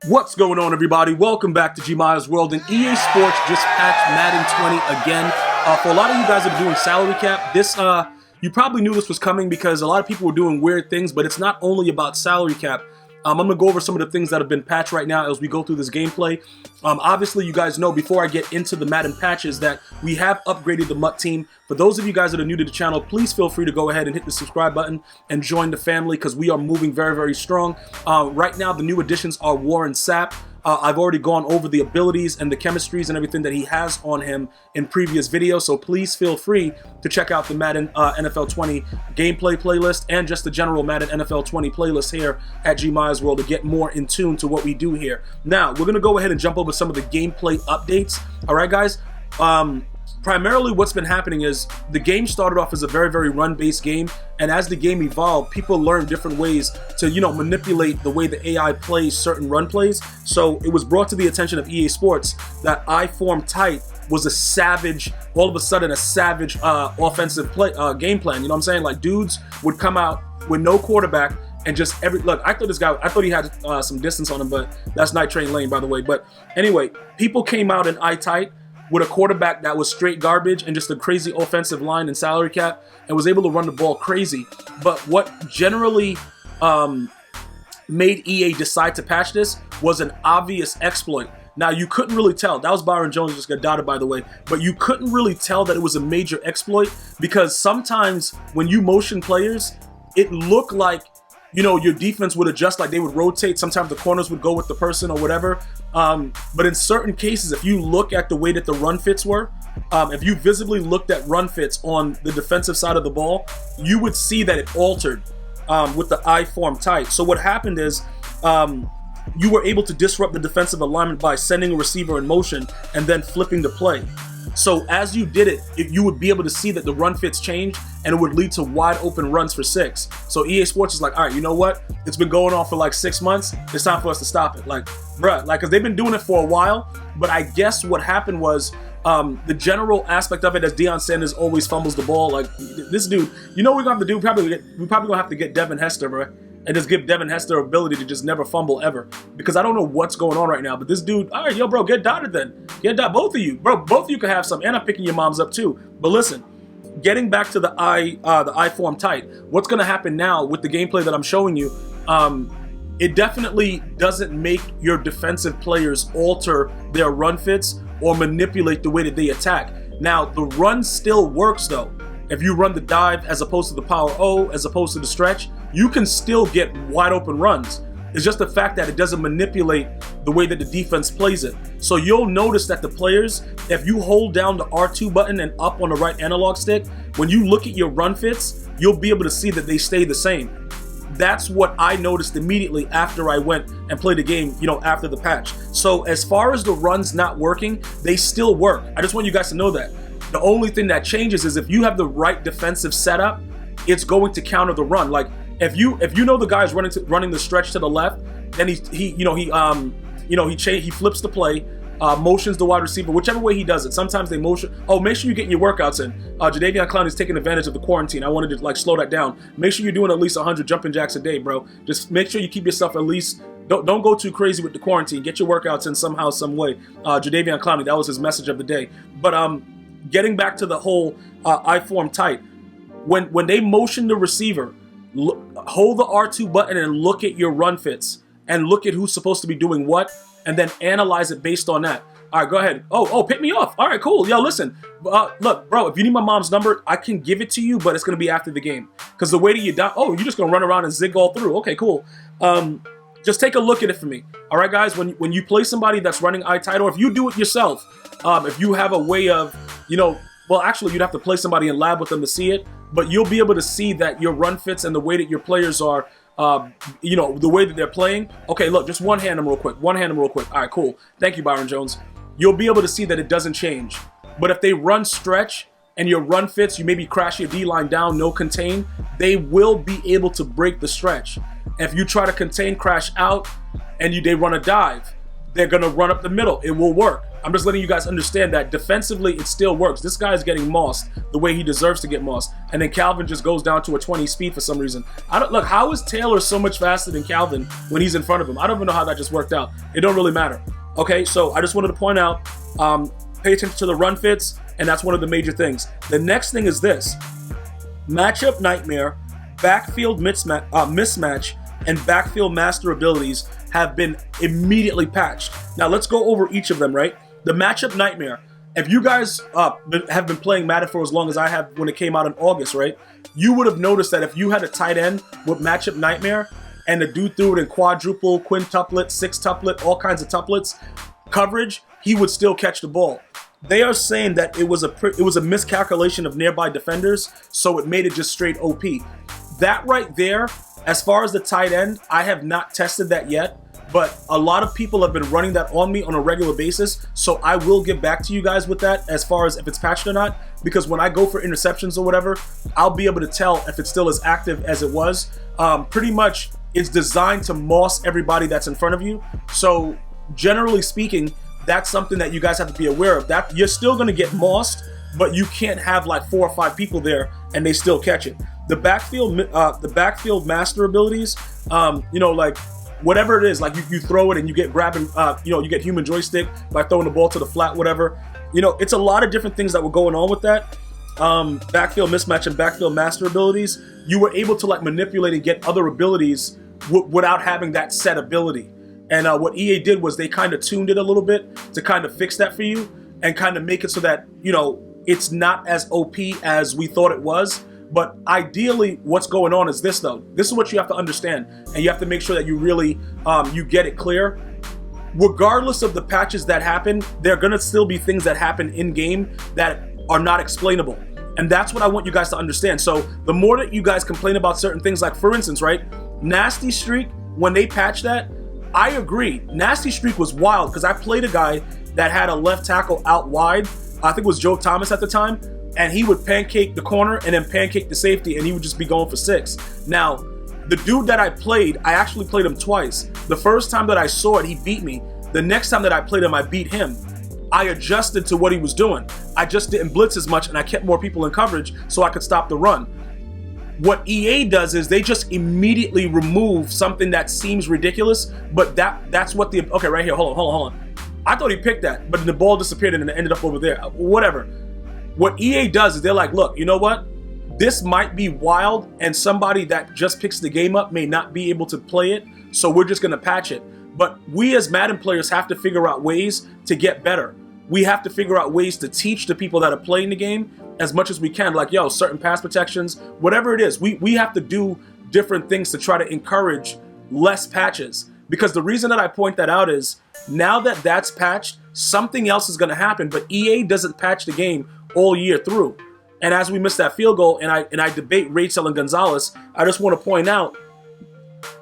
What's going on, everybody? Welcome back to GmiasWorld, and EA Sports just patched Madden 20 again. For a lot of you guys that are doing salary cap, this you probably knew this was coming because a lot of people were doing weird things, but it's not only about salary cap. I'm going to go over some of the things that have been patched right now as we go through this gameplay. Obviously, you guys know before I get into the Madden patches that we have upgraded the MUT team. For those of you guys that are new to the channel, please feel free to go ahead and hit the subscribe button and join the family because we are moving very, very strong. Right now, the new additions are Warren Sapp. I've already gone over the abilities and the chemistries and everything that he has on him in previous videos, so please feel free to check out the Madden NFL 20 gameplay playlist and just the general Madden NFL 20 playlist here at GmiasWorld to get more in tune to what we do here. Now, we're going to go ahead and jump over some of the gameplay updates. All right, guys? Primarily what's been happening is the game started off as a very, very run-based game, and as the game evolved, people learned different ways to, manipulate the way the AI plays certain run plays. So it was brought to the attention of EA Sports that I form tight was a savage, all of a sudden a savage offensive game plan. You know what I'm saying? Like, dudes would come out with no quarterback and just look, I thought he had some distance on him, but that's Night Train Lane, by the way. But anyway, people came out in eye tight with a quarterback that was straight garbage and just a crazy offensive line and salary cap and was able to run the ball crazy. But what generally made EA decide to patch this was an obvious exploit. Now, you couldn't really tell. That was Byron Jones, just got dotted, by the way. But you couldn't really tell that it was a major exploit because sometimes when you motion players, it looked like, your defense would adjust, like they would rotate. Sometimes the corners would go with the person or whatever. But in certain cases, if you look at the way that the run fits were, if you visibly looked at run fits on the defensive side of the ball, you would see that it altered with the I form tight. So what happened is you were able to disrupt the defensive alignment by sending a receiver in motion and then flipping the play. So as you did it, you would be able to see that the run fits changed and it would lead to wide open runs for 6. So EA Sports is like, all right, you know what? It's been going on for like 6 months. It's time for us to stop it. Like, bruh, because they've been doing it for a while. But I guess what happened was the general aspect of it, as Deion Sanders always fumbles the ball. Like, this dude, we're going to have to do? We're probably going to have to get Devin Hester, bruh, and just give Devin Hester ability to just never fumble ever. Because I don't know what's going on right now. But this dude, all right, yo, bro, get dotted then. Get dotted, both of you. Bro, both of you can have some. And I'm picking your moms up too. But listen, getting back to the I form tight, what's going to happen now with the gameplay that I'm showing you, it definitely doesn't make your defensive players alter their run fits or manipulate the way that they attack. Now, the run still works though. If you run the dive as opposed to the power O, as opposed to the stretch, you can still get wide open runs. It's just the fact that it doesn't manipulate the way that the defense plays it. So you'll notice that the players, if you hold down the R2 button and up on the right analog stick, when you look at your run fits, you'll be able to see that they stay the same. That's what I noticed immediately after I went and played the game, after the patch. So as far as the runs not working, they still work. I just want you guys to know that. The only thing that changes is if you have the right defensive setup, it's going to counter the run. Like if you know the guy's running the stretch to the left, then he flips the play, motions the wide receiver, whichever way he does it. Sometimes they motion. Oh, make sure you're getting your workouts in. Jadeveon Clowney is taking advantage of the quarantine. I wanted to slow that down. Make sure you're doing at least 100 jumping jacks a day, bro. Just make sure you keep yourself at least. Don't go too crazy with the quarantine. Get your workouts in somehow, some way. Jadeveon Clowney, that was his message of the day. But getting back to the whole I form tight, when they motion the receiver, hold the R2 button and look at your run fits and look at who's supposed to be doing what, and then analyze it based on that. All right, go ahead. Oh, pick me off. All right, cool. Yo, listen. Look, bro, if you need my mom's number, I can give it to you, but it's going to be after the game. Because the way that you're you're just going to run around and zig all through. Okay, cool. Just take a look at it for me. All right, guys, when you play somebody that's running eye tight, or if you do it yourself, if you have a way of, well, actually, you'd have to play somebody in lab with them to see it, but you'll be able to see that your run fits and the way that your players are, the way that they're playing. Okay, look, just one hand them real quick. All right, cool. Thank you, Byron Jones. You'll be able to see that it doesn't change. But if they run stretch and your run fits, you maybe crash your D-line down, no contain, they will be able to break the stretch. If you try to contain, crash out, and they run a dive, they're going to run up the middle. It will work. I'm just letting you guys understand that defensively it still works. This guy is getting mossed the way he deserves to get mossed, and then Calvin just goes down to a 20 speed for some reason. I don't look. How is Taylor so much faster than Calvin when he's in front of him? I don't even know how that just worked out. It don't really matter. Okay, so I just wanted to point out, pay attention to the run fits, and that's one of the major things. The next thing is this: matchup nightmare, backfield mismatch, and backfield master abilities have been immediately patched. Now let's go over each of them, right? The matchup nightmare. If you guys have been playing Madden for as long as I have when it came out in August, right? You would have noticed that if you had a tight end with matchup nightmare and the dude threw it in quadruple, quintuplet, sextuplet, all kinds of tuplets coverage, he would still catch the ball. They are saying that it was a miscalculation of nearby defenders, so it made it just straight OP. That right there, as far as the tight end, I have not tested that yet, but a lot of people have been running that on me on a regular basis, so I will get back to you guys with that as far as if it's patched or not, because when I go for interceptions or whatever, I'll be able to tell if it's still as active as it was. Pretty much, it's designed to moss everybody that's in front of you, so generally speaking, that's something that you guys have to be aware of. That you're still going to get mossed, but you can't have like 4 or 5 people there and they still catch it. The backfield master abilities, you know, like whatever it is, like you throw it and you get grabbing, you know, you get human joystick by throwing the ball to the flat, whatever. You know, it's a lot of different things that were going on with that. Backfield mismatch and backfield master abilities, you were able to like manipulate and get other abilities without having that set ability. And what EA did was they kind of tuned it a little bit to kind of fix that for you and kind of make it so that, you know, it's not as OP as we thought it was. But ideally, what's going on is this, though. This is what you have to understand, and you have to make sure that you really you get it clear. Regardless of the patches that happen, there are going to still be things that happen in-game that are not explainable. And that's what I want you guys to understand. So the more that you guys complain about certain things, like for instance, right, Nasty Streak, when they patched that, I agree. Nasty Streak was wild because I played a guy that had a left tackle out wide. I think it was Joe Thomas at the time. And he would pancake the corner and then pancake the safety, and he would just be going for 6. Now, the dude that I played, I actually played him twice. The first time that I saw it, he beat me. The next time that I played him, I beat him. I adjusted to what he was doing. I just didn't blitz as much, and I kept more people in coverage so I could stop the run. What EA does is they just immediately remove something that seems ridiculous, but that's what the... Okay, right here, hold on. I thought he picked that, but the ball disappeared and it ended up over there. Whatever. What EA does is they're like, look, you know what? This might be wild, and somebody that just picks the game up may not be able to play it, so we're just going to patch it. But we as Madden players have to figure out ways to get better. We have to figure out ways to teach the people that are playing the game as much as we can. Like, yo, certain pass protections, whatever it is, we have to do different things to try to encourage less patches. Because the reason that I point that out is, now that that's patched, something else is going to happen, but EA doesn't patch the game all year through. And as we miss that field goal, and I debate Rachel and Gonzalez, I just want to point out,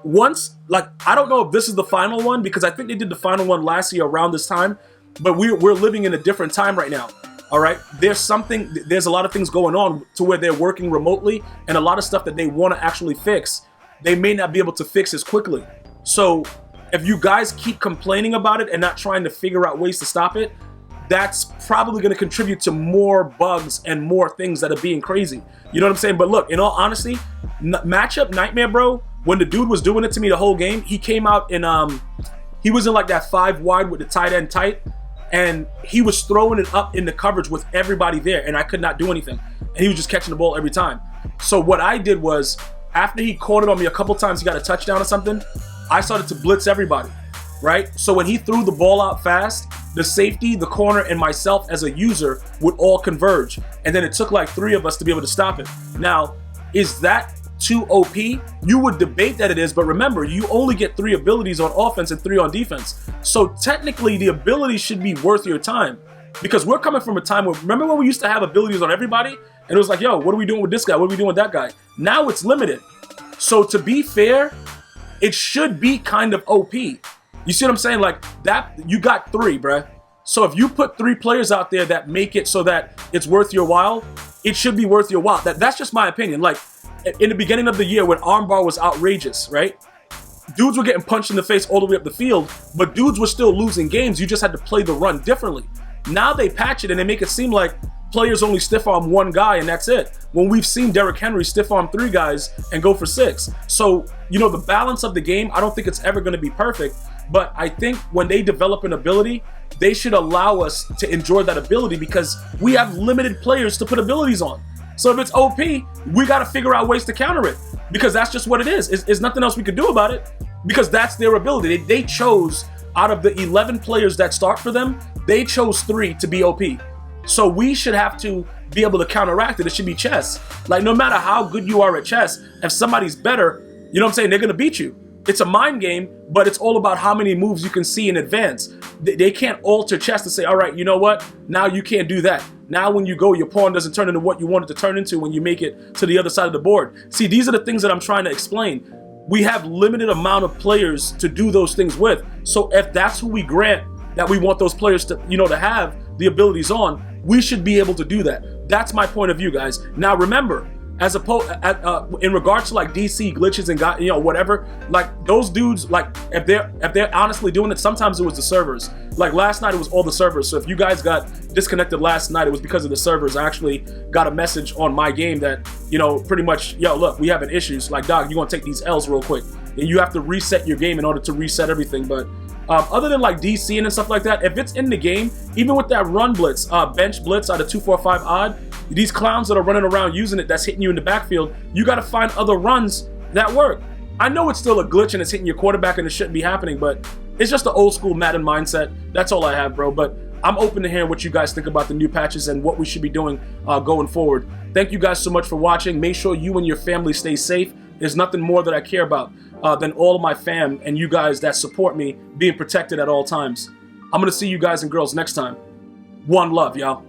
once, like, I don't know if this is the final one, because I think they did the final one last year around this time, but we're living in a different time right now. All right, there's a lot of things going on to where they're working remotely, and a lot of stuff that they want to actually fix, they may not be able to fix as quickly. So if you guys keep complaining about it and not trying to figure out ways to stop it, that's probably going to contribute to more bugs and more things that are being crazy. You know what I'm saying? But look, in all honesty, matchup nightmare, bro, when the dude was doing it to me the whole game, he came out in, he was in like that 5 wide with the tight end tight, and he was throwing it up in the coverage with everybody there, and I could not do anything. And he was just catching the ball every time. So what I did was, after he caught it on me a couple times, he got a touchdown or something, I started to blitz everybody, right? So when he threw the ball out fast, the safety, the corner, and myself as a user would all converge. And then it took like 3 of us to be able to stop it. Now, is that too OP? You would debate that it is, but remember, you only get 3 abilities on offense and 3 on defense. So technically, the ability should be worth your time. Because we're coming from a time where, remember when we used to have abilities on everybody? And it was like, yo, what are we doing with this guy? What are we doing with that guy? Now it's limited. So to be fair, it should be kind of OP. You see what I'm saying? Like, that, you got 3, bruh. So if you put 3 players out there that make it so that it's worth your while, it should be worth your while. That's just my opinion. Like, in the beginning of the year when armbar was outrageous, right? dudes were getting punched in the face all the way up the field, but dudes were still losing games. You just had to play the run differently. Now they patch it and they make it seem like players only stiff arm one guy and that's it. When we've seen Derrick Henry stiff arm 3 guys and go for 6. So, you know, the balance of the game, I don't think it's ever going to be perfect, but I think when they develop an ability, they should allow us to enjoy that ability because we have limited players to put abilities on. So if it's OP, we got to figure out ways to counter it because that's just what it is. There's nothing else we could do about it because that's their ability. They chose, out of the 11 players that start for them, they chose 3 to be OP. So we should have to be able to counteract it. It should be chess. Like, no matter how good you are at chess, if somebody's better, you know what I'm saying, they're going to beat you. It's a mind game, but it's all about how many moves you can see in advance. They can't alter chess to say, all right, you know what? Now you can't do that. Now when you go, your pawn doesn't turn into what you want it to turn into when you make it to the other side of the board. See, these are the things that I'm trying to explain. We have limited amount of players to do those things with. So if that's who we grant that we want those players to, you know, to have the abilities on, we should be able to do that. That's my point of view, guys. Now remember, as opposed in regards to like DC glitches and God, you know, whatever, like those dudes, like if they're honestly doing it, sometimes it was the servers. Like last night it was all the servers. So if you guys got disconnected last night, it was because of the servers. I actually got a message on my game that, you know, pretty much, yo, look, we having issues. Like, dog, you gonna take these L's real quick, and you have to reset your game in order to reset everything. But other than like DC and stuff like that, if it's in the game, even with that run blitz, bench blitz out of 245 odd, these clowns that are running around using it, that's hitting you in the backfield, you got to find other runs that work. I know it's still a glitch and it's hitting your quarterback and it shouldn't be happening, but it's just the old school Madden mindset. That's all I have, bro. But I'm open to hearing what you guys think about the new patches and what we should be doing going forward. Thank you guys so much for watching. Make sure you and your family stay safe. There's nothing more that I care about than all of my fam and you guys that support me being protected at all times. I'm going to see you guys and girls next time. One love, y'all.